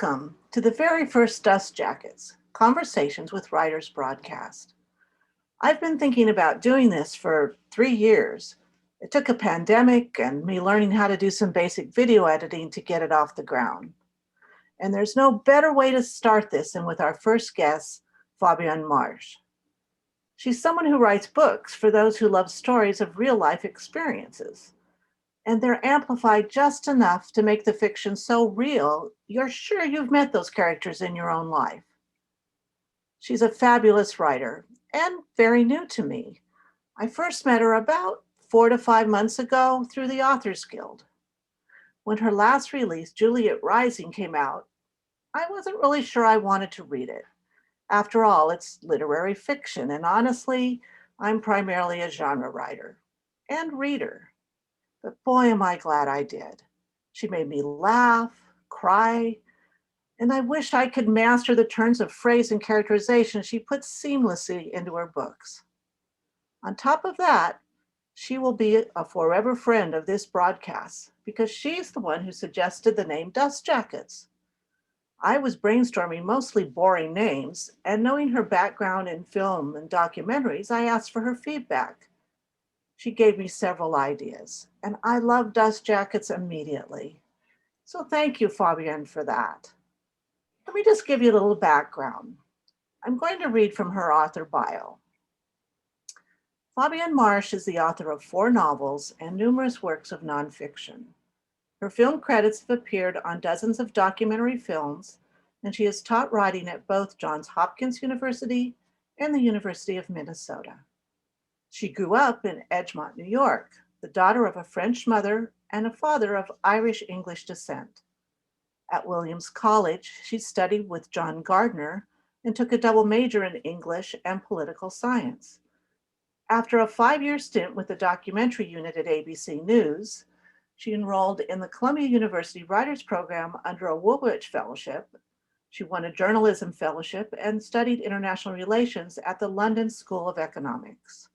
Welcome to the very first Dust Jackets, Conversations with Writers broadcast. I've been thinking about doing this for 3 years. It took a pandemic and me learning how to do some basic video editing to get it off the ground. And there's no better way to start this than with our first guest, Fabienne Marsh. She's someone who writes books for those who love stories of real-life experiences. And they're amplified just enough to make the fiction so real, you're sure you've met those characters in your own life. She's a fabulous writer and very new to me. I first met her about 4 to 5 months ago through the Authors Guild. When her last release, Juliet Rising, came out, I wasn't really sure I wanted to read it. After all, it's literary fiction, and honestly, I'm primarily a genre writer and reader. But boy, am I glad I did. She made me laugh, cry, and I wish I could master the turns of phrase and characterization she puts seamlessly into her books. On top of that, she will be a forever friend of this broadcast because she's the one who suggested the name Dust Jackets. I was brainstorming mostly boring names, and knowing her background in film and documentaries, I asked for her feedback. She gave me several ideas, and I loved Dust Jackets immediately. So thank you, Fabienne, for that. Let me just give you a little background. I'm going to read from her author bio. Fabienne Marsh is the author of 4 novels and numerous works of nonfiction. Her film credits have appeared on dozens of documentary films, and she has taught writing at both Johns Hopkins University and the University of Minnesota. She grew up in Edgemont, New York, the daughter of a French mother and a father of Irish-English descent. At Williams College, she studied with John Gardner and took a double major in English and political science. After a 5-year stint with the documentary unit at ABC News, she enrolled in the Columbia University Writers Program under a Woolwich Fellowship. She won a journalism fellowship and studied international relations at the London School of Economics.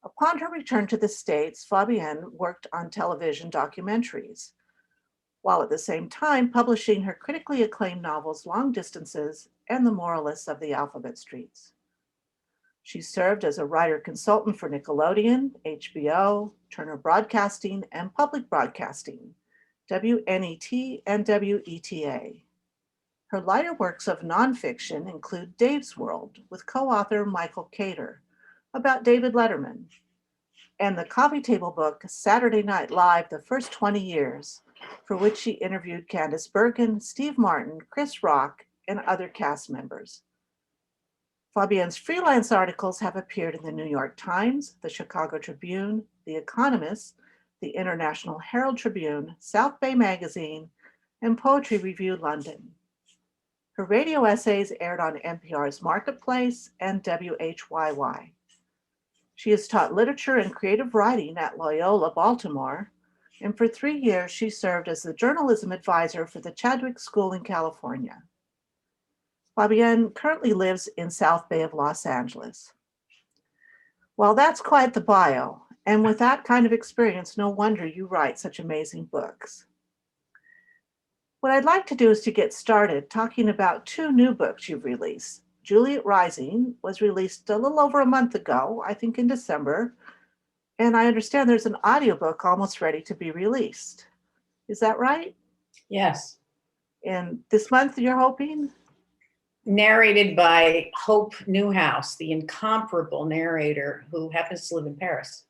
Upon her return to the States, Fabienne worked on television documentaries, while at the same time publishing her critically acclaimed novels Long Distances and The Moralists of the Alphabet Streets. She served as a writer consultant for Nickelodeon, HBO, Turner Broadcasting, and Public Broadcasting, WNET and WETA. Her lighter works of nonfiction include Dave's World with co-author Michael Cader about David Letterman, and the coffee table book Saturday Night Live: The First 20 Years, for which she interviewed Candice Bergen, Steve Martin, Chris Rock, and other cast members. Fabienne's freelance articles have appeared in the New York Times, the Chicago Tribune, The Economist, the International Herald Tribune, South Bay Magazine, and Poetry Review London. Her radio essays aired on NPR's Marketplace and WHYY. She has taught literature and creative writing at Loyola, Baltimore, and for 3 years she served as the journalism advisor for the Chadwick School in California. Fabienne currently lives in South Bay of Los Angeles. Well, that's quite the bio, and with that kind of experience, no wonder you write such amazing books. What I'd like to do is to get started talking about 2 new books you've released. Juliet Rising was released a little over a month ago, I think in December, and I understand there's an audiobook almost ready to be released. Is that right? Yes. And this month you're hoping? Narrated by Hope Newhouse, the incomparable narrator who happens to live in Paris.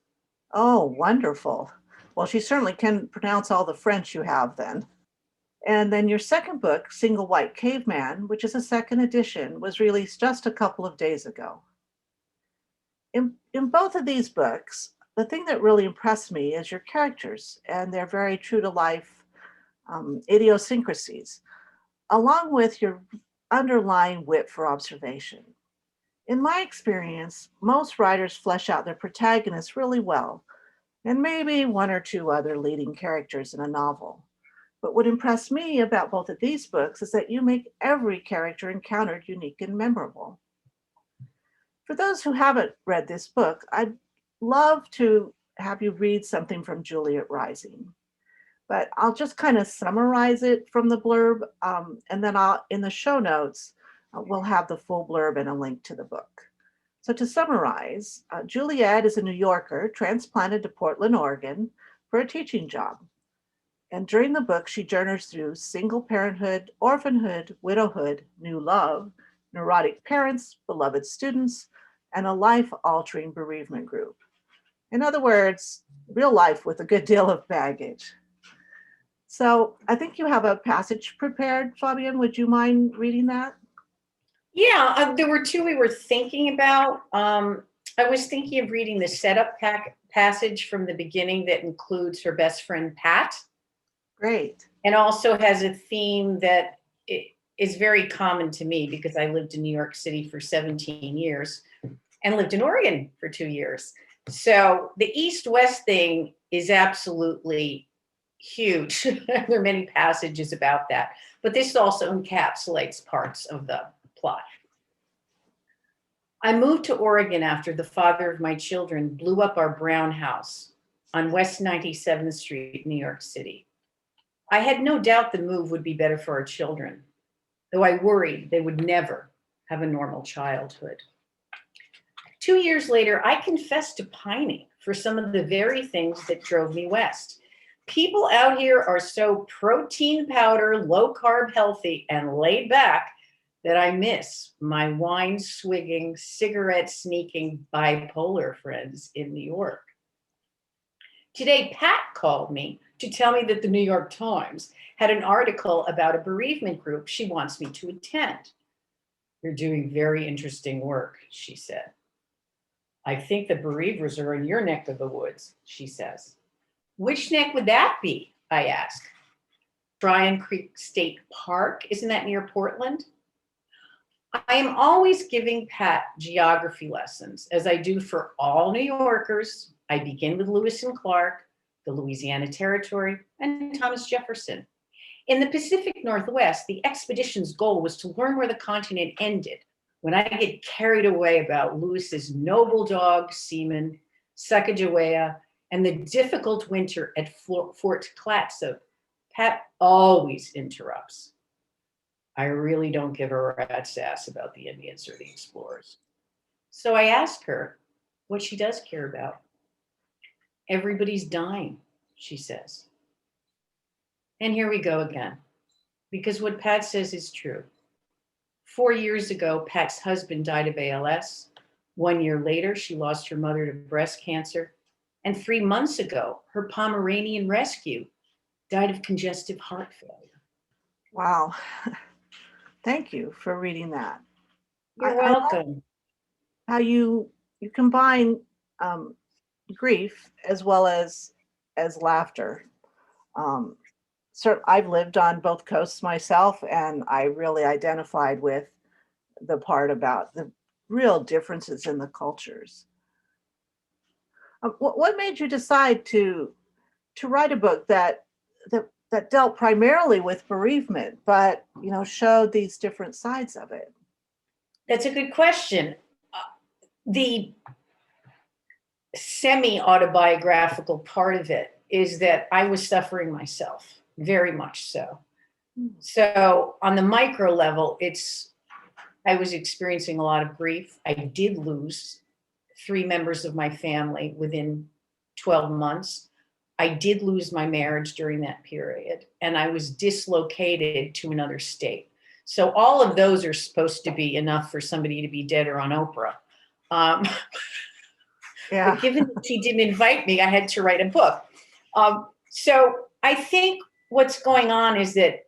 Oh, wonderful. Well, she certainly can pronounce all the French you have then. And then your second book, Single White Caveman, which is a second edition, was released just a couple of days ago. In both of these books, the thing that really impressed me is your characters and their very true to life idiosyncrasies, along with your underlying wit for observation. In my experience, most writers flesh out their protagonists really well, and maybe 1 or 2 other leading characters in a novel. But what impressed me about both of these books is that you make every character encountered unique and memorable. For those who haven't read this book, I'd love to have you read something from Juliet Rising. but I'll just kind of summarize it from the blurb. And then in the show notes, we'll have the full blurb and a link to the book. So to summarize, Juliet is a New Yorker transplanted to Portland, Oregon for a teaching job. And during the book, she journeys through single parenthood, orphanhood, widowhood, new love, neurotic parents, beloved students, and a life-altering bereavement group. In other words, real life with a good deal of baggage. So I think you have a passage prepared, Fabienne. Would you mind reading that? Yeah, there were two we were thinking about. I was thinking of reading the setup passage from the beginning that includes her best friend, Pat. Great. And also has a theme that is very common to me because I lived in New York City for 17 years and lived in Oregon for 2 years. So the East-West thing is absolutely huge. There are many passages about that, but this also encapsulates parts of the plot. I moved to Oregon after the father of my children blew up our brown house on West 97th Street, New York City. I had no doubt the move would be better for our children, though I worried they would never have a normal childhood. 2 years later, I confessed to pining for some of the very things that drove me west. People out here are so protein powder, low carb healthy, and laid back that I miss my wine swigging, cigarette sneaking bipolar friends in New York. Today, Pat called me to tell me that the New York Times had an article about a bereavement group she wants me to attend. You're doing very interesting work, she said. I think the bereavers are in your neck of the woods, she says. Which neck would that be? I ask. Tryon Creek State Park, isn't that near Portland? I am always giving Pat geography lessons, as I do for all New Yorkers. I begin with Lewis and Clark, the Louisiana Territory, and Thomas Jefferson. In the Pacific Northwest, the expedition's goal was to learn where the continent ended. When I get carried away about Lewis's noble dog, Seaman, Sacagawea, and the difficult winter at Fort Clatsop, Pat always interrupts. I really don't give a rat's ass about the Indians or the explorers. So I ask her what she does care about. Everybody's dying, she says. And here we go again, because what Pat says is true. 4 years ago, Pat's husband died of ALS. 1 year later, she lost her mother to breast cancer. And 3 months ago, her Pomeranian rescue died of congestive heart failure. Wow. Thank you for reading that. You're welcome. How you combine grief as well as laughter. I've lived on both coasts myself, and I really identified with the part about the real differences in the cultures. What made you decide to write a book that dealt primarily with bereavement, but showed these different sides of it? That's a good question. The semi-autobiographical part of it is that I was suffering myself, very much so. So on the micro level, I was experiencing a lot of grief. I did lose 3 members of my family within 12 months. I did lose my marriage during that period, and I was dislocated to another state. So all of those are supposed to be enough for somebody to be dead or on Oprah. Yeah. But given that she didn't invite me, I had to write a book. So I think what's going on is that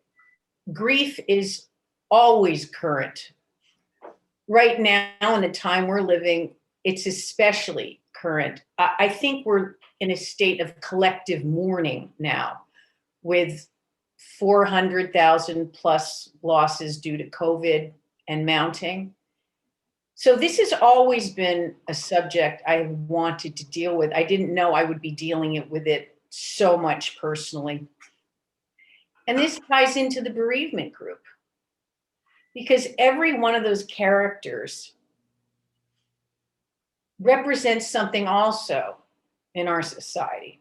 grief is always current. Right now, in the time we're living, it's especially current. I think we're in a state of collective mourning now, with 400,000 plus losses due to COVID and mounting. So this has always been a subject I have wanted to deal with. I didn't know I would be dealing with it so much personally. And this ties into the bereavement group, because every one of those characters represents something also in our society.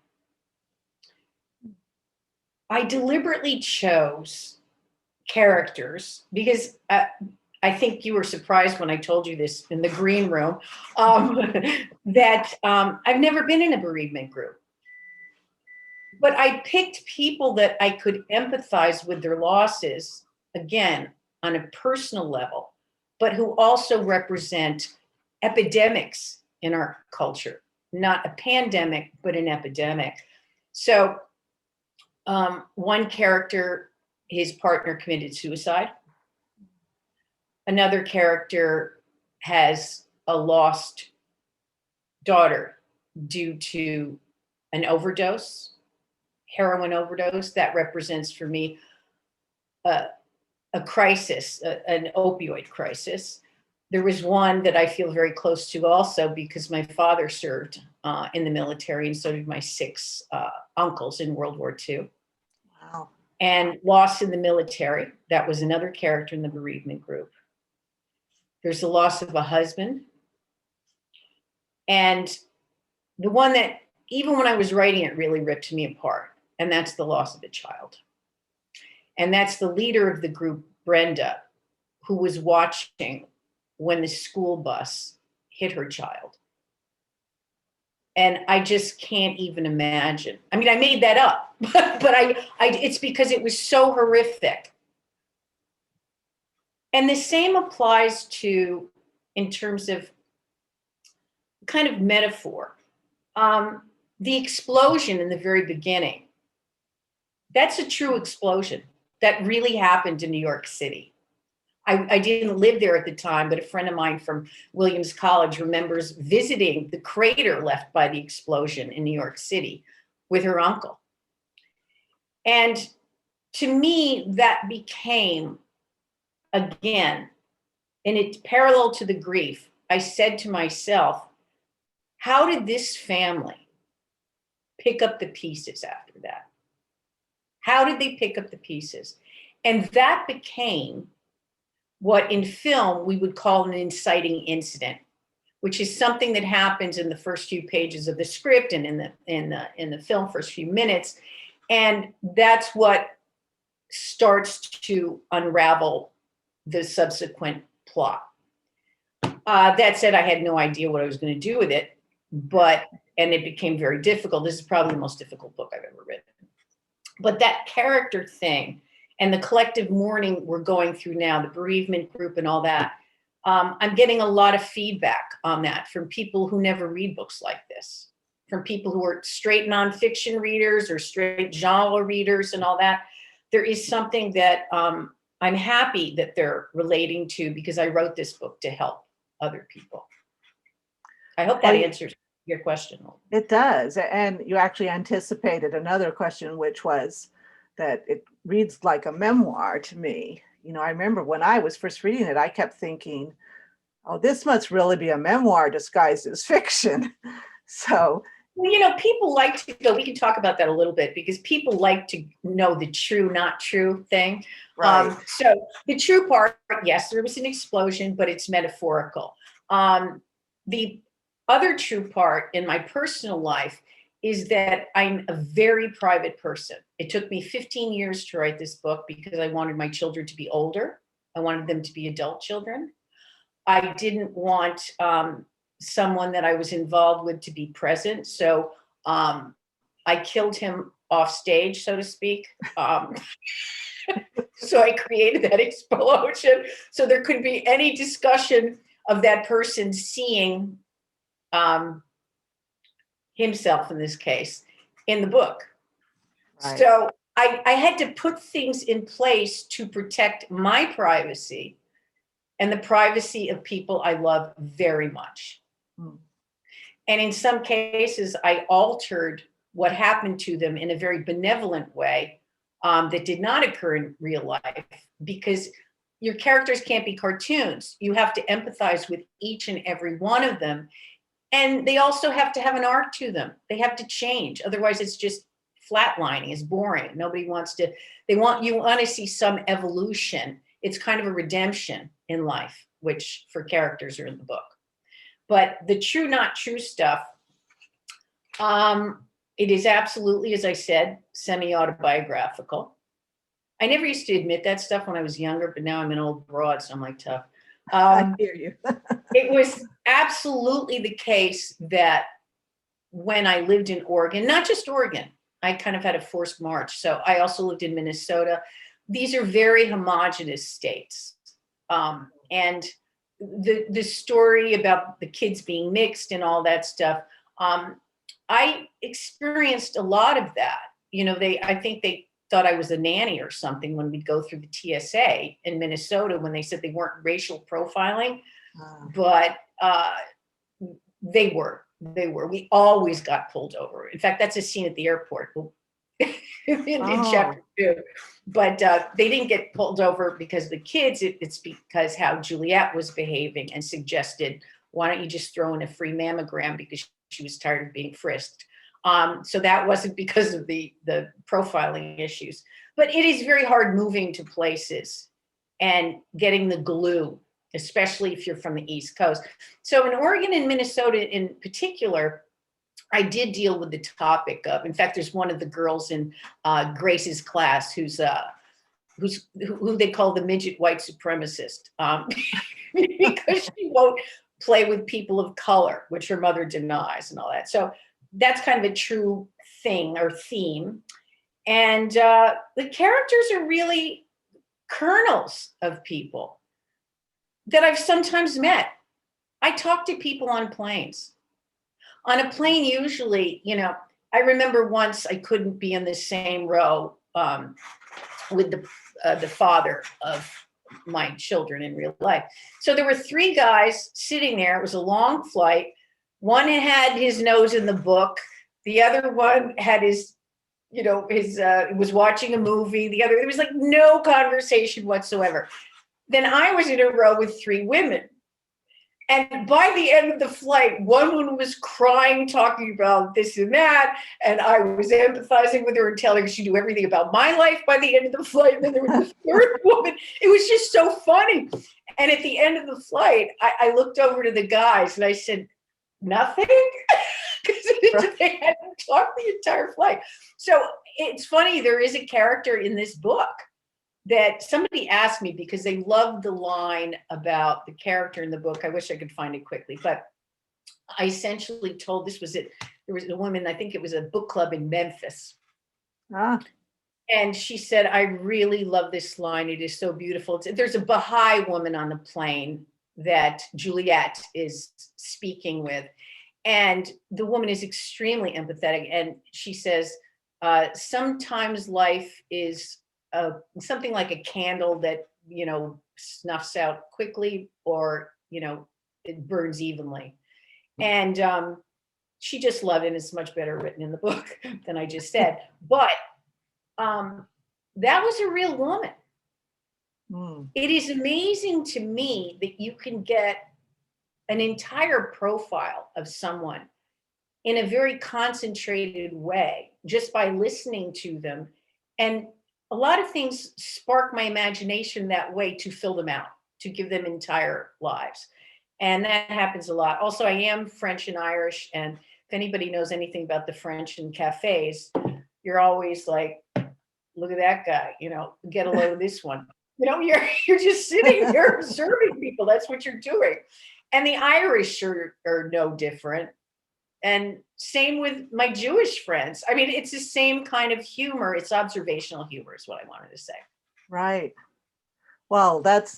I deliberately chose characters because I think you were surprised when I told you this in the green room, that I've never been in a bereavement group. But I picked people that I could empathize with their losses, again, on a personal level, but who also represent epidemics in our culture, not a pandemic, but an epidemic. So one character, his partner committed suicide. Another character has a lost daughter due to an overdose, heroin overdose. That represents for me a crisis, an opioid crisis. There was one that I feel very close to also because my father served in the military, and so did my 6 uncles in World War II. Wow. And loss in the military, that was another character in the bereavement group. There's the loss of a husband. And the one that, even when I was writing it, really ripped me apart, and that's the loss of a child. And that's the leader of the group, Brenda, who was watching when the school bus hit her child. And I just can't even imagine. I mean, I made that up, but it's because it was so horrific. And the same applies to, in terms of kind of metaphor, the explosion in the very beginning. That's a true explosion that really happened in New York City. I didn't live there at the time, but a friend of mine from Williams College remembers visiting the crater left by the explosion in New York City with her uncle. And to me, that became, again, and it's parallel to the grief. I said to myself, how did this family pick up the pieces after that? How did they pick up the pieces? And that became what in film we would call an inciting incident, which is something that happens in the first few pages of the script and in the film first few minutes. And that's what starts to unravel the subsequent plot. That said, I had no idea what I was going to do with it, and it became very difficult. This is probably the most difficult book I've ever written. But that character thing and the collective mourning we're going through now, the bereavement group and all that, I'm getting a lot of feedback on that from people who never read books like this, from people who are straight nonfiction readers or straight genre readers and all that. There is something that I'm happy that they're relating to because I wrote this book to help other people. I hope that answers your question. It does. And you actually anticipated another question, which was that it reads like a memoir to me. You know, I remember when I was first reading it, I kept thinking, oh, this must really be a memoir disguised as fiction. So, well, you know, people like to go, we can talk about that a little bit because people like to know the true, not true thing. right. So the true part, yes, there was an explosion, but it's metaphorical. The other true part in my personal life is that I'm a very private person. It took me 15 years to write this book because I wanted my children to be older. I wanted them to be adult children. I didn't want someone that I was involved with to be present. So I killed him off stage, so to speak. So I created that explosion. So there couldn't be any discussion of that person seeing himself, in this case, in the book. Right. So I had to put things in place to protect my privacy and the privacy of people I love very much. And in some cases, I altered what happened to them in a very benevolent way that did not occur in real life, because your characters can't be cartoons. You have to empathize with each and every one of them. And they also have to have an arc to them. They have to change. Otherwise, it's just flatlining. It's boring. Nobody wants to, you want to see some evolution. It's kind of a redemption in life, which for characters are in the book. But the true, not true stuff, It is absolutely, as I said, semi-autobiographical. I never used to admit that stuff when I was younger, but now I'm an old broad, so I'm like tough. I hear you. It was absolutely the case that when I lived in Oregon, not just Oregon, I kind of had a forced march. So I also lived in Minnesota. These are very homogenous states. And the story about the kids being mixed and all that stuff, I experienced a lot of that. You know, I think they thought I was a nanny or something when we'd go through the TSA in Minnesota when they said they weren't racial profiling, but they were. We always got pulled over. In fact, that's a scene at the airport in chapter 2. But they didn't get pulled over because of the kids. It's because how Juliet was behaving and suggested, why don't you just throw in a free mammogram because she was tired of being frisked. So that wasn't because of the profiling issues. But it is very hard moving to places and getting the glue, especially if you're from the East Coast. So in Oregon and Minnesota in particular, I did deal with the topic of, in fact, there's one of the girls in Grace's class who they call the midget white supremacist because she won't play with people of color, which her mother denies and all that. So that's kind of a true thing or theme. And the characters are really kernels of people that I've sometimes met. I talk to people on planes. On a plane, usually, you know, I remember once I couldn't be in the same row with the father of my children in real life. So there were 3 guys sitting there. It was a long flight. One had his nose in the book. The other one had his, you know, was watching a movie. There was like no conversation whatsoever. Then I was in a row with 3 women. And by the end of the flight, one woman was crying, talking about this and that. And I was empathizing with her and telling her she knew everything about my life by the end of the flight. And then there was a 3rd woman. It was just so funny. And at the end of the flight, I looked over to the guys and I said, nothing? Because they hadn't talked the entire flight. So it's funny, there is a character in this book that somebody asked me because they loved the line about the character in the book. I wish I could find it quickly, but I essentially told, this was it. There was a woman, I think it was a book club in Memphis. And she said, I really love this line. It is so beautiful. There's a Baha'i woman on the plane that Juliet is speaking with. And the woman is extremely empathetic. And she says, sometimes life is something like a candle that, you know, snuffs out quickly or, you know, it burns evenly. And she just loved it. And it's much better written in the book than I just said. But that was a real woman. It is amazing to me that you can get an entire profile of someone in a very concentrated way just by listening to them. And a lot of things spark my imagination that way to fill them out, to give them entire lives. And that happens a lot. Also, I am French and Irish. And if anybody knows anything about the French in cafes, you're always like, look at that guy, you know, get a load of this one. You know, you're just sitting there observing people. That's what you're doing. And the Irish are no different. And same with my Jewish friends. I mean, it's the same kind of humor. It's observational humor is what I wanted to say. Right. Well, that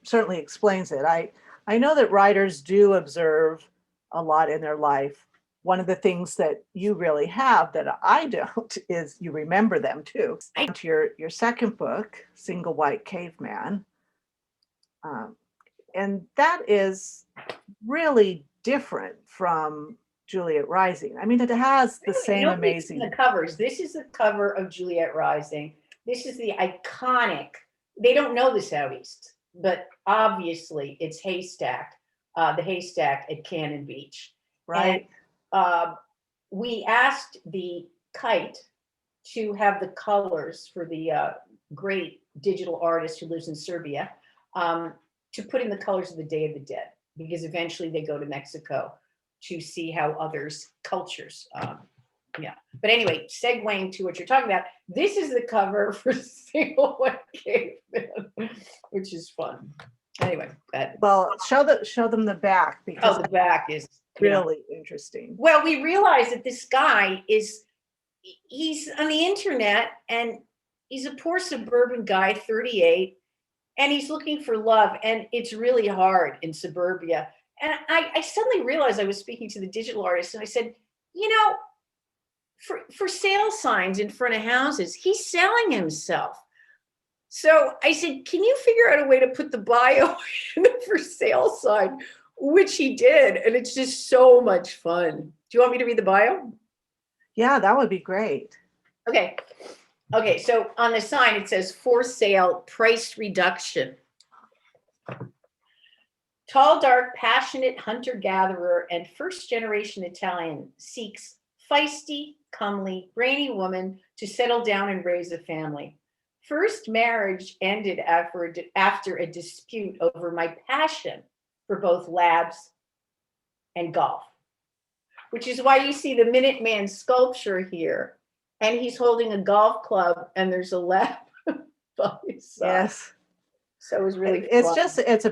certainly explains it. I know that writers do observe a lot in their life. One of the things that you really have that I don't is you remember them too. To your second book, Single White Caveman. And that is really different from Juliet Rising. I mean, it has the same amazing. The covers. This is the cover of Juliet Rising. This is the iconic. They don't know this out east, but obviously it's Haystack, the Haystack at Cannon Beach. Right. And we asked the Kite to have the colors for the great digital artist who lives in Serbia to put in the colors of the Day of the Dead, because eventually they go to Mexico to see how others' cultures Yeah. But anyway, segueing to what you're talking about, this is the cover for Single White Caveman, which is fun. Anyway, well, show them the back, because the back is really interesting. Well, we realize that this guy he's on the internet, and he's a poor suburban guy, 38, and he's looking for love, and it's really hard in suburbia. And I suddenly realized, I was speaking to the digital artist, and I said, for sale signs in front of houses, he's selling himself. So I said, can you figure out a way to put the bio in the for sale sign? Which he did, and it's just so much fun. Do you want me to read the bio? Yeah, that would be great. Okay, so on the sign it says, for sale, price reduction. Tall, dark, passionate hunter-gatherer and first-generation Italian seeks feisty, comely, brainy woman to settle down and raise a family. First marriage ended after a dispute over my passion for both labs and golf, which is why you see the Minuteman sculpture here, and he's holding a golf club, and there's a lab by his side. Yes. So it was really fun. It's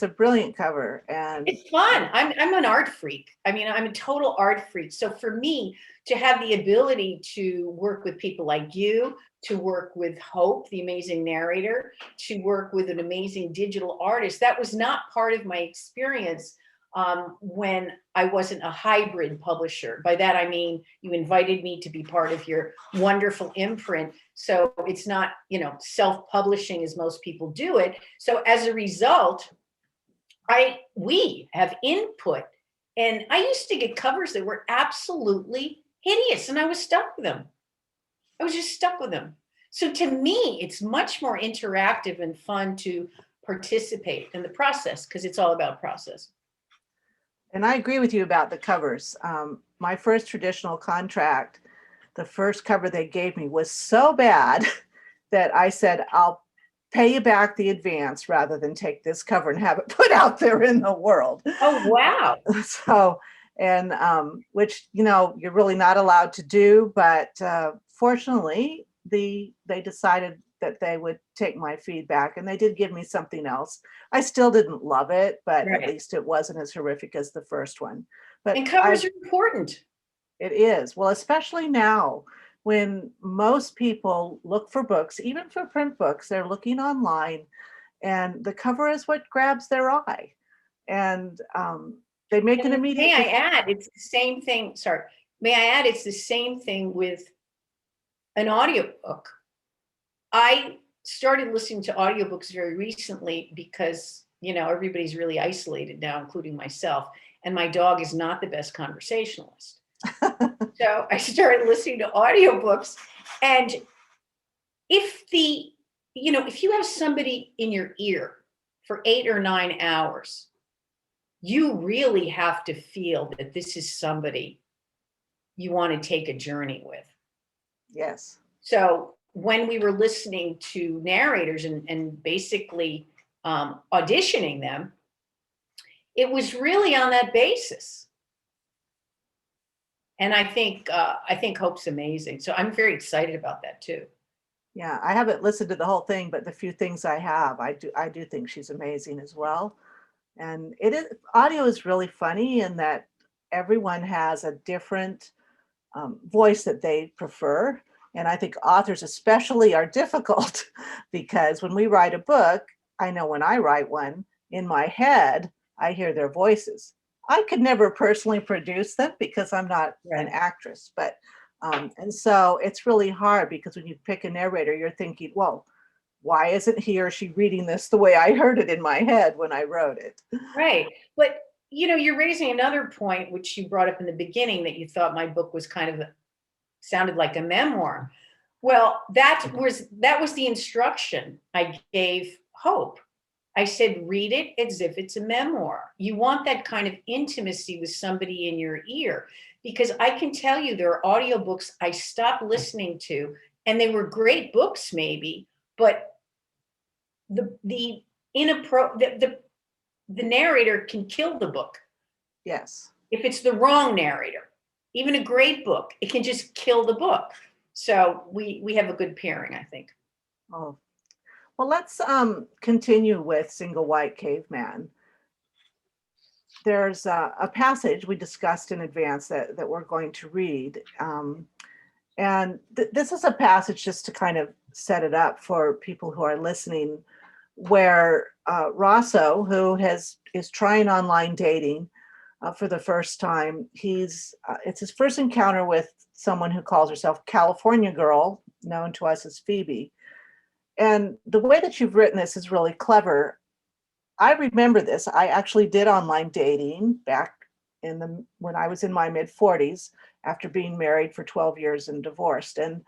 a brilliant cover, and it's fun. I'm an art freak. I mean, I'm a total art freak. So for me to have the ability to work with people like you, to work with Hope, the amazing narrator, to work with an amazing digital artist, that was not part of my experience when I wasn't a hybrid publisher. By that, I mean, you invited me to be part of your wonderful imprint. So it's not, self-publishing as most people do it. So as a result, we have input. And I used to get covers that were absolutely hideous, and I was stuck with them. I was just stuck with them. So to me, it's much more interactive and fun to participate in the process, because it's all about process. And I agree with you about the covers. My first traditional contract, the first cover they gave me was so bad that I said, I'll pay you back the advance rather than take this cover and have it put out there in the world. Oh, wow. So, and which, you're really not allowed to do, but fortunately, they decided that they would take my feedback, and they did give me something else. I still didn't love it, but Right. At least it wasn't as horrific as the first one. But And covers are important. It is. Well, especially now when most people look for books, even for print books, they're looking online, and the cover is what grabs their eye. And they make an immediate. May I add, it's the same thing. Sorry. May I add, it's the same thing with an audiobook. I started listening to audiobooks very recently because, everybody's really isolated now, including myself. And my dog is not the best conversationalist. So I started listening to audiobooks. And if you have somebody in your ear for 8 or 9 hours, you really have to feel that this is somebody you want to take a journey with. Yes. So when we were listening to narrators and basically auditioning them, it was really on that basis. And I think Hope's amazing. So I'm very excited about that too. Yeah, I haven't listened to the whole thing, but the few things I have, I do think she's amazing as well. And audio is really funny in that everyone has a different voice that they prefer. And I think authors especially are difficult because when we write a book, I know when I write one, in my head, I hear their voices. I could never personally produce them because I'm not an actress, but and so it's really hard because when you pick a narrator, you're thinking, well, why isn't he or she reading this the way I heard it in my head when I wrote it? Right. But, you're raising another point, which you brought up in the beginning, that you thought my book was kind of sounded like a memoir. Well, that was the instruction I gave Hope. I said, read it as if it's a memoir. You want that kind of intimacy with somebody in your ear, because I can tell you there are audiobooks I stopped listening to, and they were great books maybe, but the narrator can kill the book. Yes. If it's the wrong narrator. Even a great book, it can just kill the book. So we have a good pairing, I think. Oh, well, let's continue with Single White Caveman. There's a passage we discussed in advance that we're going to read. And this is a passage just to kind of set it up for people who are listening, where Rosso, who is trying online dating for the first time, it's his first encounter with someone who calls herself California Girl, known to us as Phoebe. And the way that you've written this is really clever. I remember this. I actually did online dating back when I was in my mid 40s after being married for 12 years and divorced. And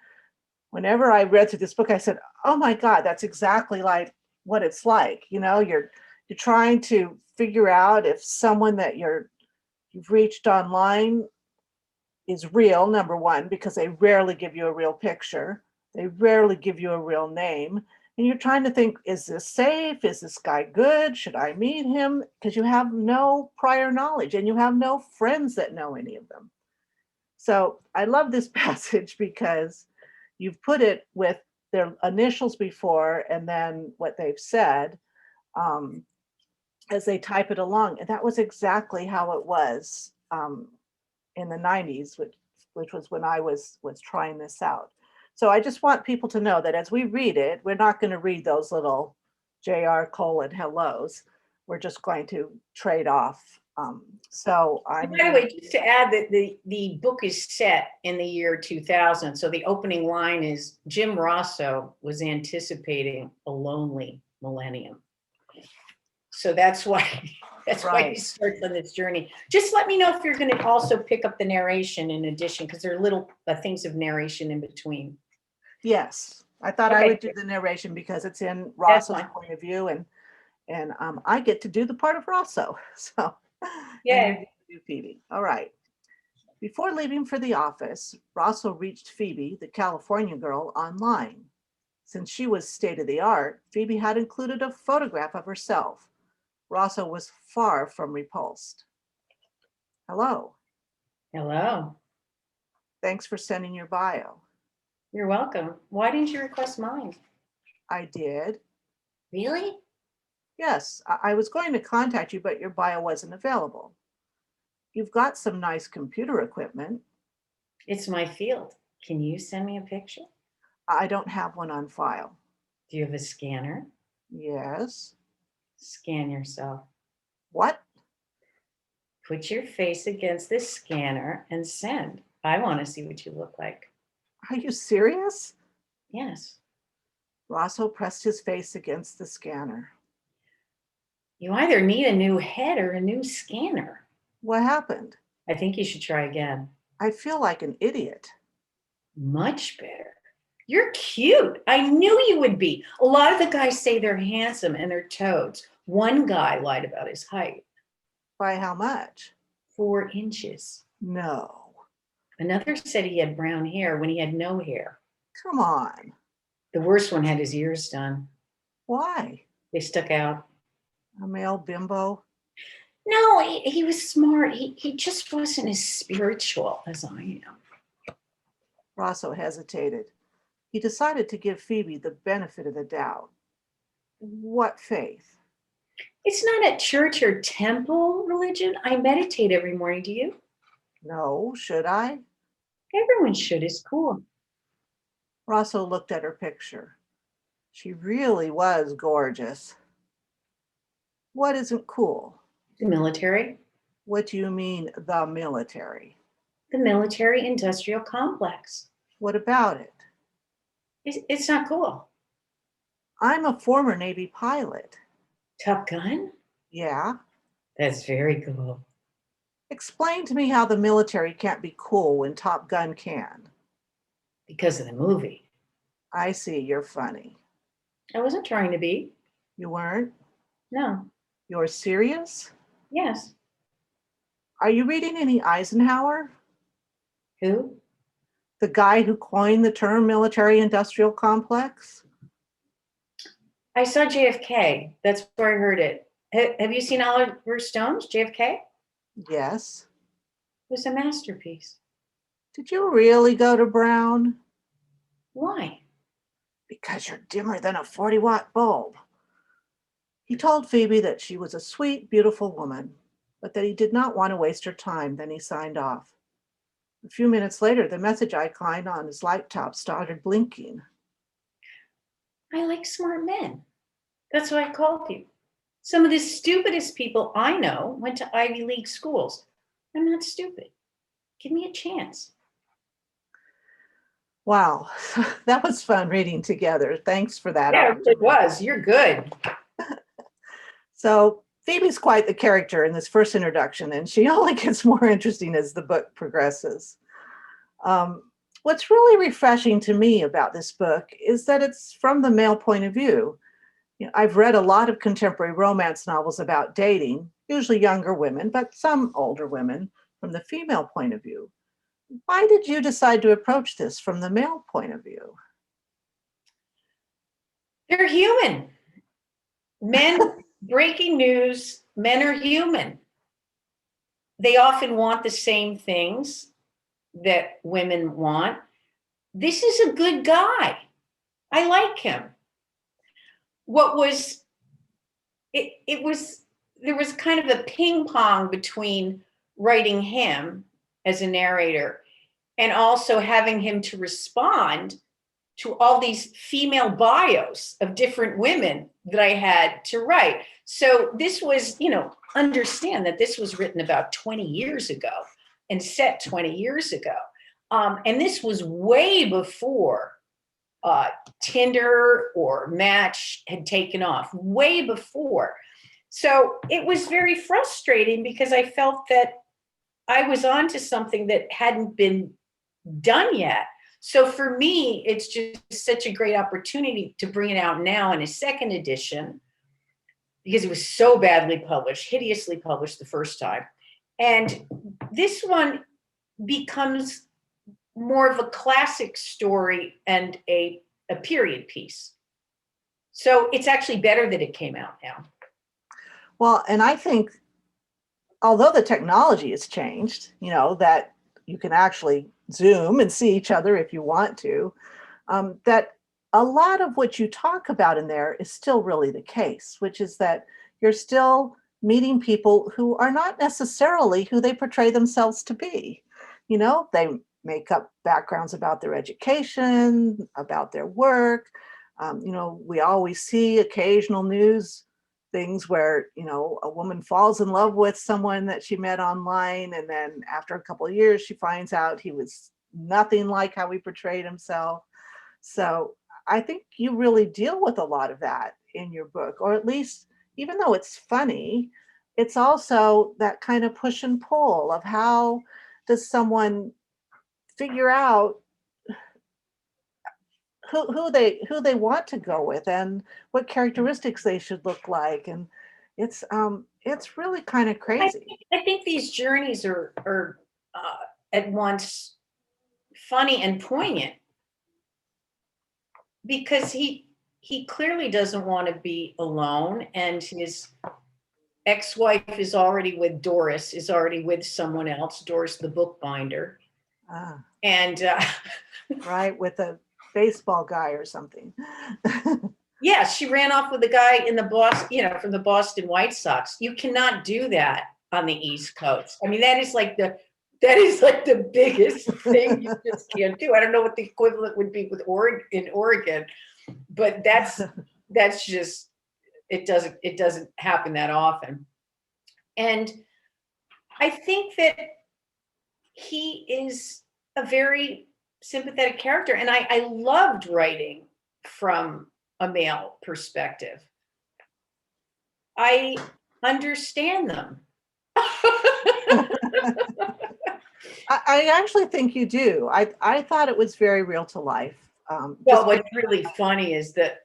whenever I read through this book, I said, oh my God, that's exactly like what it's like. You know, you're trying to figure out if someone that you've reached online is real, number one, because they rarely give you a real picture. They rarely give you a real name. And you're trying to think, is this safe? Is this guy good? Should I meet him? Because you have no prior knowledge and you have no friends that know any of them. So I love this passage because you've put it with their initials before and then what they've said as they type it along. And that was exactly how it was in the 90s, which was when I was trying this out. So I just want people to know that as we read it, we're not going to read those little JR colon hellos. We're just going to trade off. By the way, just to add that the book is set in the year 2000. So the opening line is Jim Rosso was anticipating a lonely millennium. So that's why why he starts on this journey. Just let me know if you're going to also pick up the narration in addition, because there are little things of narration in between. Yes, I thought I would do the narration because it's in Rosso's point of view, and I get to do the part of Rosso. So yeah, do Phoebe. All right. Before leaving for the office, Rosso reached Phoebe, the California Girl, online. Since she was state of the art, Phoebe had included a photograph of herself. Rosso was far from repulsed. Hello. Hello. Thanks for sending your bio. You're welcome. Why didn't you request mine? I did. Really? Yes, I was going to contact you, but your bio wasn't available. You've got some nice computer equipment. It's my field. Can you send me a picture? I don't have one on file. Do you have a scanner? Yes. Scan yourself. What? Put your face against this scanner and send. I want to see what you look like. Are you serious? Yes. Rosso pressed his face against the scanner. You either need a new head or a new scanner. What happened? I think you should try again. I feel like an idiot. Much better. You're cute. I knew you would be. A lot of the guys say they're handsome and they're toads. One guy lied about his height. By how much? 4 inches. No. Another said he had brown hair when he had no hair. Come on. The worst one had his ears done. Why? They stuck out. A male bimbo? No, he was smart. He just wasn't as spiritual as I am. Rosso hesitated. He decided to give Phoebe the benefit of the doubt. What faith? It's not a church or temple religion. I meditate every morning. Do you? No, should I? Everyone should. It's cool. Rosso looked at her picture. She really was gorgeous. What isn't cool? The military. What do you mean, the military? The military-industrial complex. What about it? It's not cool. I'm a former Navy pilot. Top Gun? Yeah. That's very cool. Explain to me how the military can't be cool when Top Gun can. Because of the movie. I see, you're funny. I wasn't trying to be. You weren't? No. You're serious? Yes. Are you reading any Eisenhower? Who? The guy who coined the term military-industrial complex? I saw JFK. That's where I heard it. Have you seen Oliver Stone's JFK? Yes. It was a masterpiece. Did you really go to Brown? Why? Because you're dimmer than a 40-watt bulb. He told Phoebe that she was a sweet, beautiful woman, but that he did not want to waste her time. Then he signed off. A few minutes later, the message icon on his laptop started blinking. I like smart men. That's why I called you. Some of the stupidest people I know went to Ivy League schools. I'm not stupid. Give me a chance. Wow, that was fun reading together. Thanks for that. Yeah, it was. You're good. So Phoebe's quite the character in this first introduction, and she only gets more interesting as the book progresses. What's really refreshing to me about this book is that it's from the male point of view. I've read a lot of contemporary romance novels about dating, usually younger women, but some older women, from the female point of view. Why did you decide to approach this from the male point of view? They're human. Men, breaking news, men are human. They often want the same things that women want. This is a good guy. I like him. What was, it was, there was kind of a ping pong between writing him as a narrator and also having him to respond to all these female bios of different women that I had to write. So this was, understand that this was written about 20 years ago and set 20 years ago. And this was way before Tinder or Match had taken off, way before. So it was very frustrating because I felt that I was onto something that hadn't been done yet. So for me, it's just such a great opportunity to bring it out now in a second edition because it was so badly published, hideously published the first time. And this one becomes more of a classic story and a period piece. So it's actually better that it came out now. Well, and I think, although the technology has changed, that you can actually Zoom and see each other if you want to, that a lot of what you talk about in there is still really the case, which is that you're still meeting people who are not necessarily who they portray themselves to be. They make up backgrounds about their education, about their work. We always see occasional news things where, a woman falls in love with someone that she met online, and then after a couple of years, she finds out he was nothing like how he portrayed himself. So I think you really deal with a lot of that in your book, or at least, even though it's funny, it's also that kind of push and pull of how does someone figure out who they want to go with and what characteristics they should look like. And it's really kind of crazy. I think these journeys are at once funny and poignant because he clearly doesn't want to be alone, and his ex-wife is already with Doris, is already with someone else, Doris the bookbinder. And right, with a baseball guy or something. Yeah, she ran off with a guy in the Boston, from the Boston White Sox. You cannot do that on the East Coast. I mean, that is like the biggest thing you just can't do. I don't know what the equivalent would be with Oregon, but that's just it doesn't happen that often. And I think that he is a very sympathetic character, and I loved writing from a male perspective. I understand them. I actually think you do. I thought it was very real to life. Well, what's really funny is that,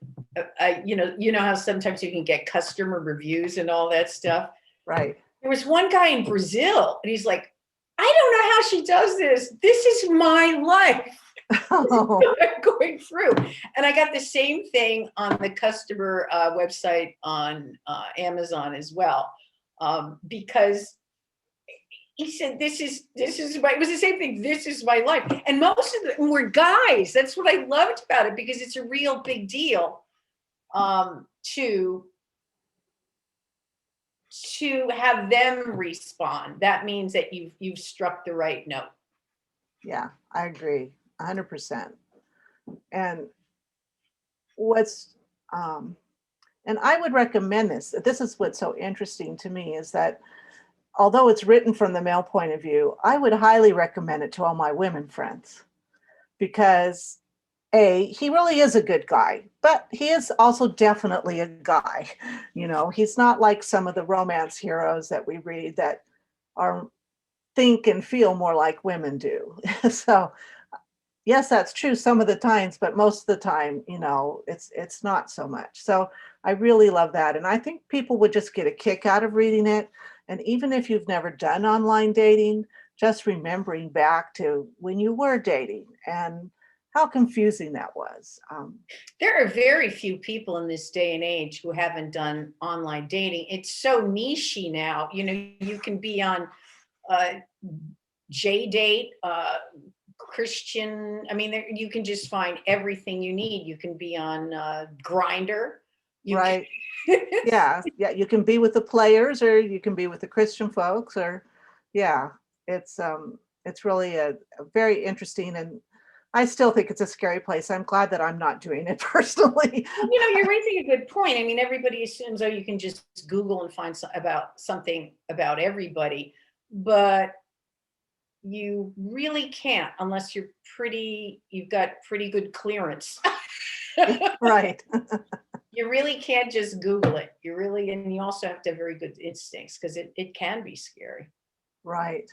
you know how sometimes you can get customer reviews and all that stuff? Right. There was one guy in Brazil, and he's like, I don't know how she does this. This is my life. Oh. I'm going through. And I got the same thing on the customer website on Amazon as well, because he said, this is my, it was the same thing. This is my life. And most of them were guys. That's what I loved about it, because it's a real big deal to have them respond. That means that you've struck the right note. Yeah, I agree 100%. And what's, and I would recommend this. This is what's so interesting to me, is that although it's written from the male point of view, I would highly recommend it to all my women friends, because he really is a good guy, but he is also definitely a guy. You know, he's not like some of the romance heroes that we read that think and feel more like women do. So yes, that's true some of the times, but most of the time, you know, it's not so much. So I really love that. And I think people would just get a kick out of reading it. And even if you've never done online dating, just remembering back to when you were dating and how confusing that was. There are very few people in this day and age who haven't done online dating. It's so nichey now. You know, you can be on J-Date, Christian. I mean, you can just find everything you need. You can be on Grindr. Right. Yeah. You can be with the players, or you can be with the Christian folks, or yeah, it's really a very interesting, and I still think it's a scary place. I'm glad that I'm not doing it personally. Well, you know, you're raising a good point. I mean, everybody assumes, oh, you can just Google and find something about everybody, but you really can't unless you've got pretty good clearance. Right. You really can't just Google it. And you also have to have very good instincts, because it can be scary. Right.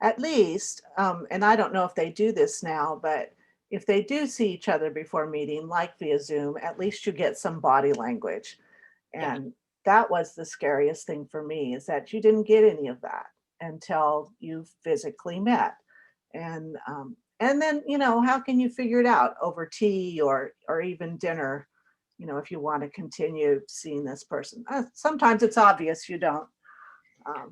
At least, and I don't know if they do this now, but if they do see each other before meeting, like via Zoom, at least you get some body language. And that was the scariest thing for me, is that you didn't get any of that until you physically met. And then, you know, how can you figure it out over tea or even dinner, you know, if you want to continue seeing this person? Sometimes it's obvious you don't.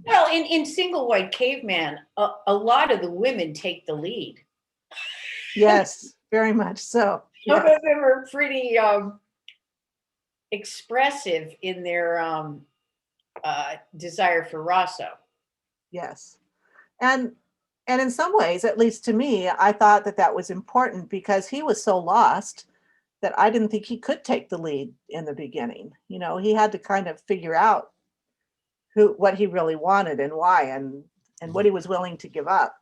Well, in Single White Caveman, a lot of the women take the lead. Yes, very much so. Some of them are pretty expressive in their desire for Rosso. Yes. And in some ways, at least to me, I thought that was important, because he was so lost that I didn't think he could take the lead in the beginning. You know, he had to kind of figure out what he really wanted and why, and what he was willing to give up.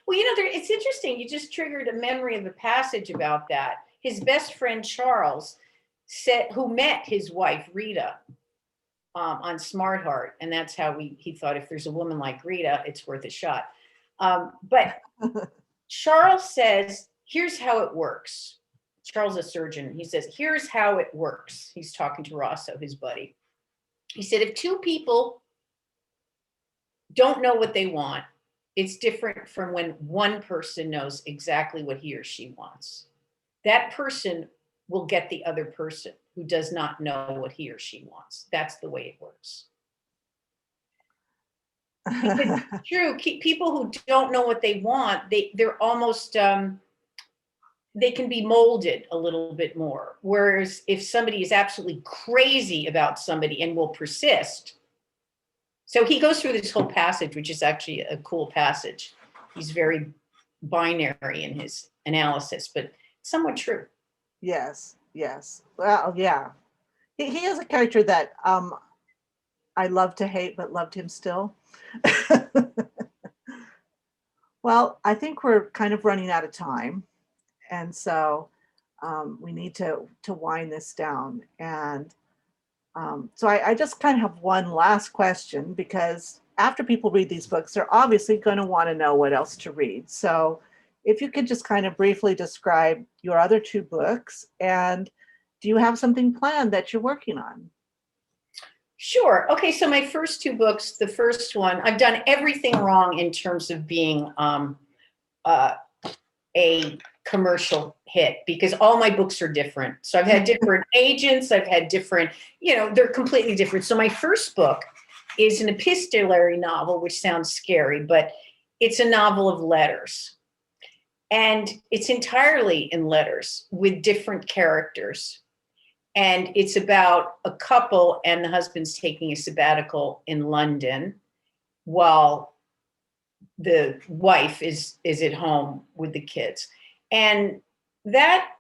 Well, you know, it's interesting. You just triggered a memory of a passage about that. His best friend Charles who met his wife Rita on Smart Heart, and that's how he thought, if there's a woman like Rita, it's worth a shot. But Charles says, here's how it works. Charles, a surgeon, he says, here's how it works. He's talking to Rosso, his buddy. He said, if two people don't know what they want, it's different from when one person knows exactly what he or she wants. That person will get the other person who does not know what he or she wants. That's the way it works. It's true. People who don't know what they want, they're almost, they can be molded a little bit more. Whereas if somebody is absolutely crazy about somebody and will persist. So he goes through this whole passage, which is actually a cool passage. He's very binary in his analysis, but somewhat true. Yes. Well, yeah. He is a character that I love to hate, but loved him still. Well, I think we're kind of running out of time. And so we need to wind this down. And so I just kind of have one last question, because after people read these books, they're obviously going to want to know what else to read. So if you could just kind of briefly describe your other two books, and do you have something planned that you're working on? Sure. Okay, so my first two books, the first one, I've done everything wrong in terms of being a commercial hit, because all my books are different. So I've had different agents, I've had different, they're completely different. So my first book is an epistolary novel, which sounds scary, but it's a novel of letters. And it's entirely in letters with different characters. And it's about a couple and the husband's taking a sabbatical in London while the wife is at home with the kids. And that,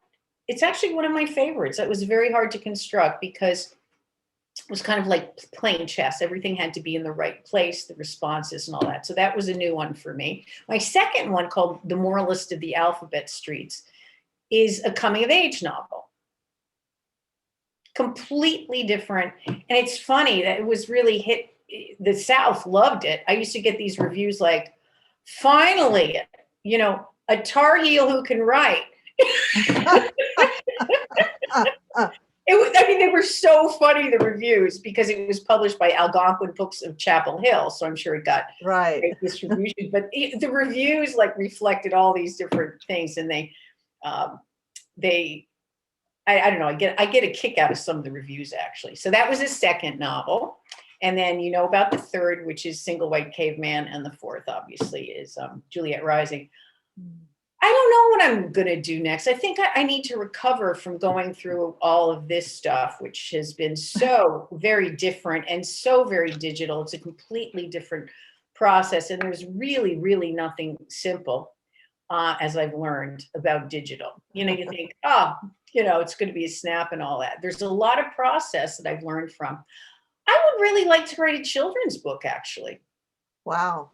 it's actually one of my favorites. It was very hard to construct because it was kind of like playing chess. Everything had to be in the right place, the responses and all that. So that was a new one for me. My second one, called The Moralist of the Alphabet Streets, is a coming of age novel. Completely different. And it's funny that it was really hit, the South loved it. I used to get these reviews like, finally, you know, a Tar Heel who can write. It was, I mean, they were so funny, the reviews, because it was published by Algonquin Books of Chapel Hill. So I'm sure it got great distribution. But the reviews like reflected all these different things. And I don't know, I get a kick out of some of the reviews, actually. So that was his second novel. And then you know about the third, which is Single White Caveman. And the fourth, obviously, is Juliet Rising. I don't know what I'm going to do next. I think I need to recover from going through all of this stuff, which has been so very different and so very digital. It's a completely different process. And there's really, really nothing simple, as I've learned about digital. You know, you think, oh, you know, it's going to be a snap and all that. There's a lot of process that I've learned from. I would really like to write a children's book, actually. Wow.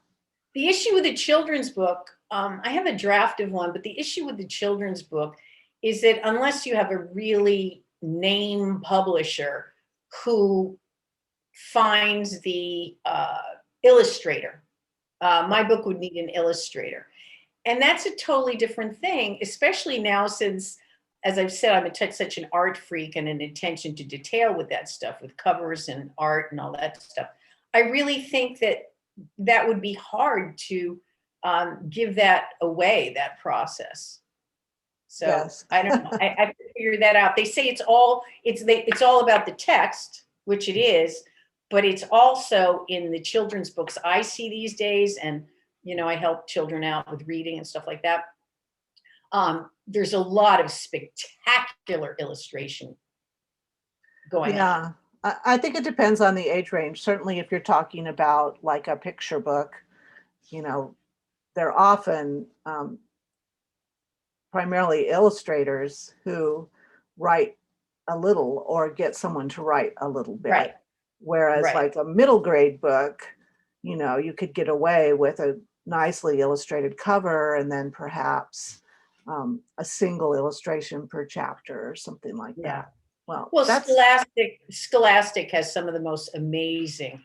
The issue with the children's book, I have a draft of one, but the issue with the children's book is that unless you have a really name publisher who finds the illustrator, my book would need an illustrator. And that's a totally different thing, especially now since, as I've said, I'm such an art freak and an attention to detail with that stuff, with covers and art and all that stuff. I really think that would be hard to give that away, that process. So yes. I don't know. I have to figure that out. They say it's all about the text, which it is, but it's also in the children's books I see these days. And, you know, I help children out with reading and stuff like that. There's a lot of spectacular illustration going on. I think it depends on the age range. Certainly if you're talking about like a picture book, you know, they're often primarily illustrators who write a little or get someone to write a little bit. Right. Whereas like a middle grade book, you know, you could get away with a nicely illustrated cover and then perhaps a single illustration per chapter or something like that. Well, Scholastic has some of the most amazing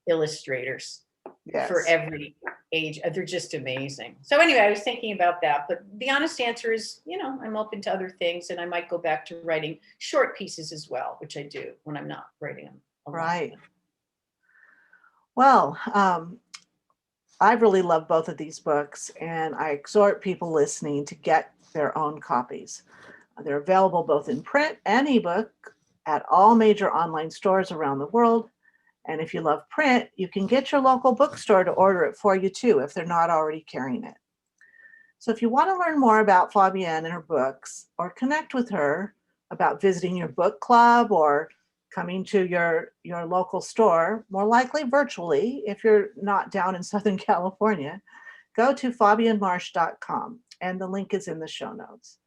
illustrators for every age. They're just amazing. So anyway, I was thinking about that, but the honest answer is, you know, I'm open to other things and I might go back to writing short pieces as well, which I do when I'm not writing them. Right. Well, I've really loved both of these books and I exhort people listening to get their own copies. They're available both in print and ebook at all major online stores around the world. And if you love print, you can get your local bookstore to order it for you too, if they're not already carrying it. So if you want to learn more about Fabienne and her books or connect with her about visiting your book club or coming to your local store, more likely virtually if you're not down in Southern California, go to fabiennemarsh.com and the link is in the show notes.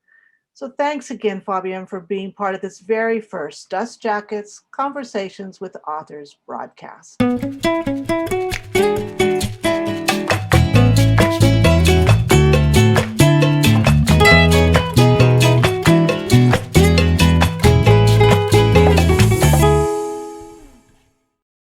So thanks again, Fabienne, for being part of this very first Dust Jackets Conversations with Authors broadcast.